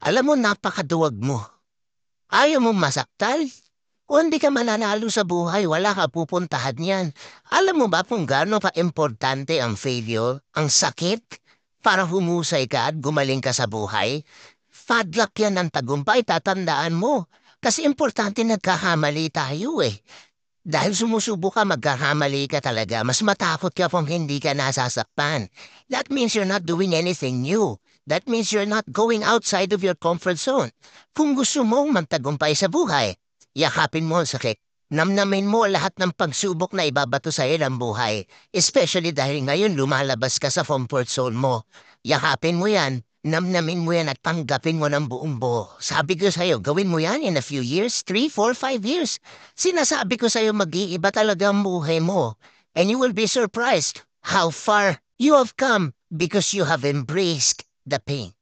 Alam mo, napakaduwag mo. Ayaw mo masaktan? Kung hindi ka mananalo sa buhay, wala ka pupuntahan niyan. Alam mo ba kung gaano ka-importante ang failure, ang sakit, para humusay ka at gumaling ka sa buhay? Padlock yan ng tagumpay, tatandaan mo. Kasi importante nagkakamali tayo eh. Dahil sumusubo ka, magkakamali ka talaga. Mas matakot ka kung hindi ka nasasaktan. That means you're not doing anything new. That means you're not going outside of your comfort zone. Kung gusto mong magtagumpay sa buhay, yakapin mo ang sakit. Namnamin mo lahat ng pagsubok na ibabato sa ng buhay. Especially dahil ngayon lumalabas ka sa comfort zone mo. Yakapin mo yan. Namnamin mo yan at tanggapin mo ng buong buo. Sabi ko sa'yo, gawin mo yan in a few years, 3, 4, 5 years. Sinasabi ko sa'yo mag-iiba talaga ang buhay mo. And you will be surprised how far you have come because you have embraced the pain.